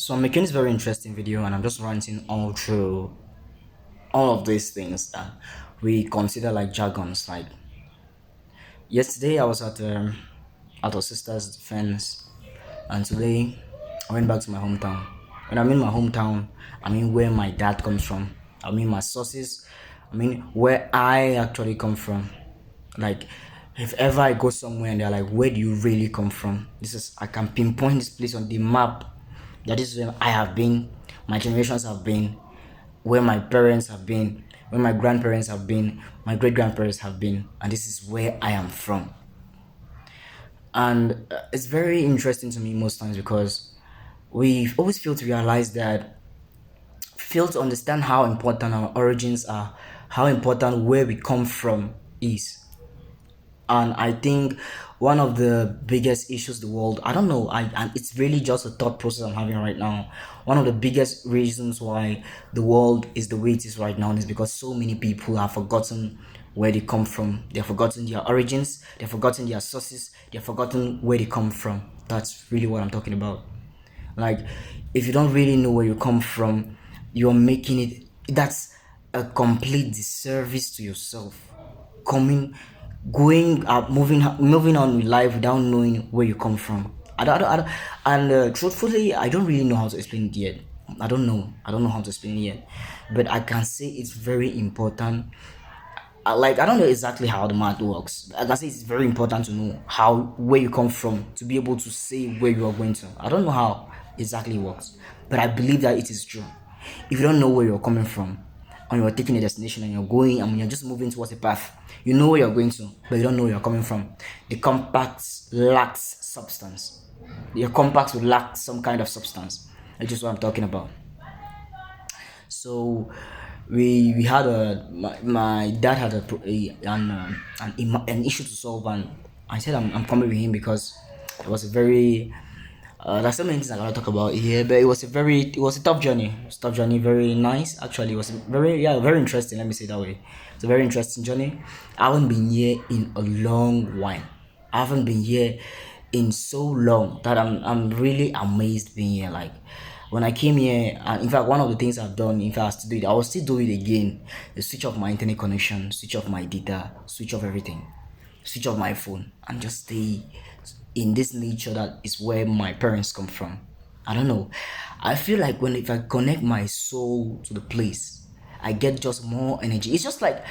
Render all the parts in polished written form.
So I'm making this very interesting video and I'm just ranting all through all of these things that we consider like jargons. Like yesterday I was at our sister's defense, and today I went back to my hometown. When I mean my hometown, I mean where my dad comes from. I mean my sources. I mean where I actually come from. Like if ever I go somewhere and they're like, where do you really come from? This is I can pinpoint this place on the map. That is where I have been, my generations have been, where my parents have been, where my grandparents have been, my great grandparents have been, and this is where I am from. And it's very interesting to me most times because we always fail to realize that, fail to understand how important our origins are, how important where we come from is. And I think one of the biggest issues the world, I don't know, and it's really just a thought process I'm having right now. One of the biggest reasons why the world is the way it is right now is because so many people have forgotten where they come from. They've forgotten their origins, they've forgotten their sources, they've forgotten where they come from. That's really what I'm talking about. Like, if you don't really know where you come from, you're making it, that's a complete disservice to yourself. Coming, going up, moving on with life without knowing where you come from. And truthfully, I don't really know how to explain it yet. I don't know how to explain it yet, but I can say it's very important. I don't know exactly how the math works. I can say it's very important to know how where you come from to be able to say where you are going to. I don't know how exactly it works, but I believe that it is true. If you don't know where you're coming from, and you're taking a destination and you're going, and you're just moving towards a path, you know where you're going to, but you don't know where you're coming from. The compass lacks substance. Your compass will lack some kind of substance, which is what I'm talking about. So we had my dad had an issue to solve, and I said I'm coming with him because it was a very there's so many things I gotta talk about here, but it was a tough journey. It was a tough journey, very nice actually. It was very interesting. Let me say it that way. It's a very interesting journey. I haven't been here in a long while. I haven't been here in so long that I'm really amazed being here. Like when I came here, and in fact, one of the things I've done, in fact, I still do it. I will still do it again. The switch off my internet connection, switch off my data, switch off everything, switch off my phone, and just stay in this nature that is where my parents come from. I don't know. I feel like when if I connect my soul to the place, I get just more energy. It's just like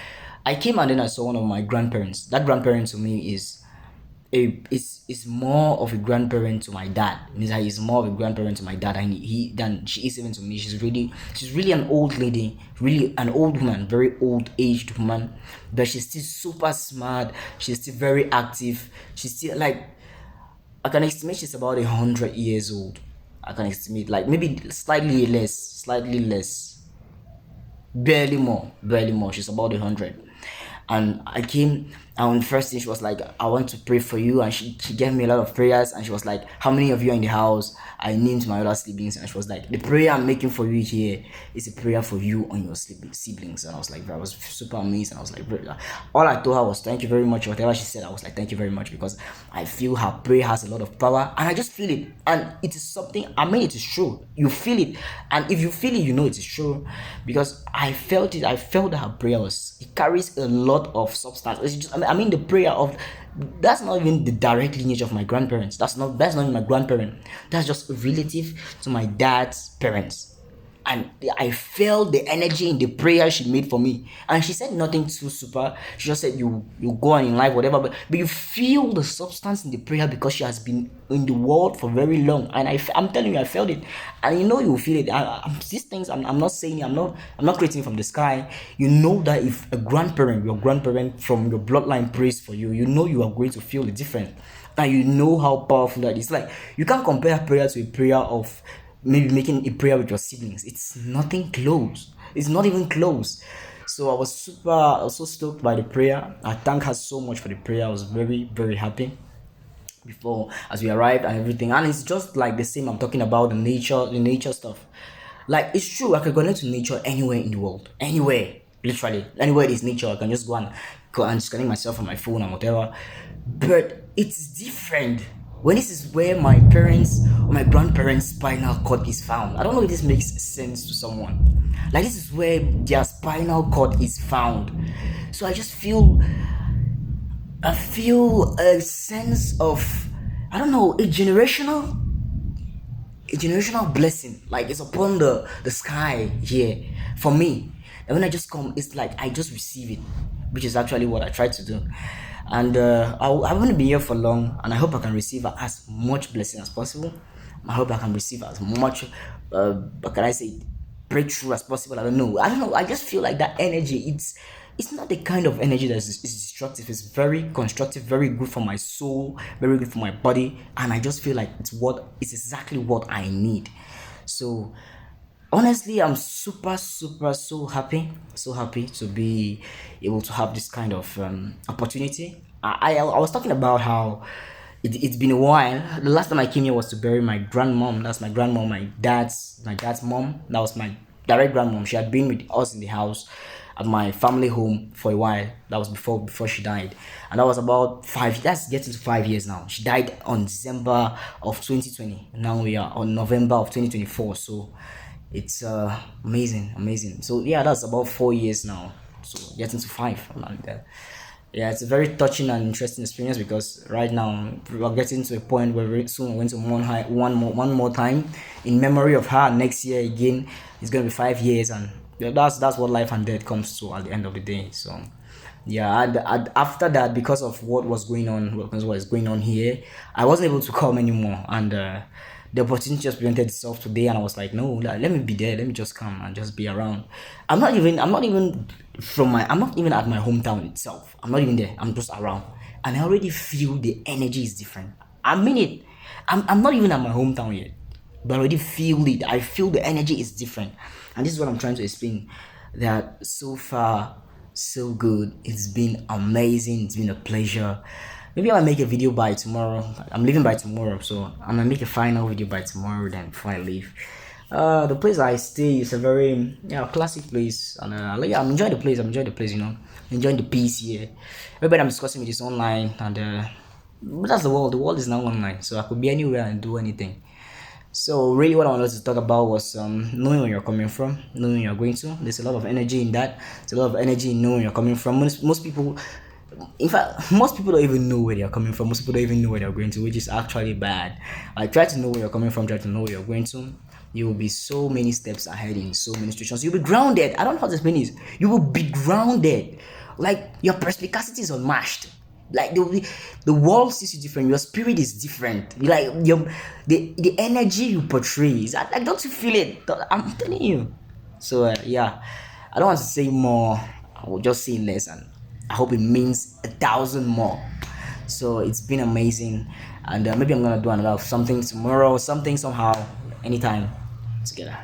I came and then I saw one of my grandparents. That grandparent to me is more of a grandparent to my dad. It means that he's more of a grandparent to my dad, and he than she is even to me. She's really an old lady, really an old woman, very old aged woman, but she's still super smart. She's still very active. She's still like, I can estimate she's about 100 years old. I can estimate like maybe slightly less, barely more. She's about 100. And I came, and the first thing she was like, I want to pray for you. And she gave me a lot of prayers, and she was like, how many of you are in the house? I named my other siblings, and she was like, the prayer I'm making for you here is a prayer for you and your siblings. And I was like, I was super amazed, and I was like, all I told her was thank you very much. Whatever she said, I was like, thank you very much, because I feel her prayer has a lot of power, and I just feel it. And it is something, I mean, it is true. You feel it, and if you feel it, you know it is true, because I felt it. I felt that her prayer it carries a lot of substance. It's just, I mean, the prayer of, that's not even the direct lineage of my grandparents. That's not even my grandparent. That's just a relative to my dad's parents. And I felt the energy in the prayer she made for me. And she said nothing too super. She just said you go on in life, whatever. But you feel the substance in the prayer because she has been in the world for very long. And I'm telling you, I felt it. And you know you feel it. These things, I'm not saying it, I'm not creating from the sky. You know that if your grandparent from your bloodline prays for you, you know you are going to feel the difference. And you know how powerful that is. Like, you can't compare prayer to a prayer of maybe making a prayer with your siblings. It's nothing close. It's not even close. So I was so stoked by the prayer. I thank her so much for the prayer. I was very happy before as we arrived and everything. And it's just like the same. I'm talking about the nature stuff. Like, it's true, I can connect to nature anywhere in the world. Anywhere. Literally. Anywhere there's nature, I can just go and disconnect myself from my phone and whatever. But it's different when this is where my parents or my grandparents' spinal cord is found. I don't know if this makes sense to someone. Like, this is where their spinal cord is found. So I feel a sense of, I don't know, a generational blessing, like it's upon the sky here for me. And when I just come, it's like I just receive it, which is actually what I try to do. And I want to be here for long, and I hope I can receive as much blessing as possible. I hope I can receive as much what can I say, breakthrough as possible. I don't know, I just feel like that energy, it's not the kind of energy that is destructive. It's very constructive, very good for my soul, very good for my body, and I just feel like it's exactly what I need. So honestly, I'm super super so happy to be able to have this kind of opportunity. I was talking about how it's been a while. The last time I came here was to bury my grandmom. That's my grandmom, my dad's mom. That was my direct grandmom. She had been with us in the house at my family home for a while. That was before she died, and that was about five. That's getting to 5 years now. She died on December of 2020. Now we are on November of 2024. So it's amazing. So yeah, that's about 4 years now. So getting to five, and yeah, it's a very touching and interesting experience because right now we're getting to a point where soon we're going to mourn her one more time in memory of her. Next year again, it's gonna be 5 years, and yeah, that's what life and death comes to at the end of the day. So yeah, and after that, because of what was going on, what is going on here, I wasn't able to come anymore, and the opportunity just presented itself today, and I was like, no, let me be there, let me just come and just be around. I'm not even at my hometown itself. I'm not even there. I'm just around, and I already feel the energy is different. I mean it. I'm not even at my hometown yet, but I already feel it. I feel the energy is different, and this is what I'm trying to explain. That so far, so good. It's been amazing. It's been a pleasure. Maybe I'll make a video by tomorrow. I'm leaving by tomorrow, so I'm gonna make a final video by tomorrow. Then before I leave, the place I stay is a very classic place, and yeah, I'm enjoying the place. I'm enjoying the place. Enjoying the peace here. Everybody I'm discussing with is online, and but that's the world. The world is now online, so I could be anywhere and do anything. So really, what I wanted to talk about was knowing where you're coming from, knowing where you're going to. There's a lot of energy in that. There's a lot of energy in knowing where you're coming from. Most people, in fact, most people don't even know where they're coming from. Most people don't even know where they're going to, which is actually bad. Like, try to know where you're coming from. Try to know where you're going to. You will be so many steps ahead in so many situations. You'll be grounded. I don't know how to explain this. You will be grounded. Like, your perspicacity is unmatched. Like, the world sees you different. Your spirit is different. Like, the energy you portray is like, don't you feel it? I'm telling you. So yeah, I don't want to say more. I will just say less, and I hope it means 1,000 more. So it's been amazing, and maybe I'm gonna do another something tomorrow, something somehow, anytime together.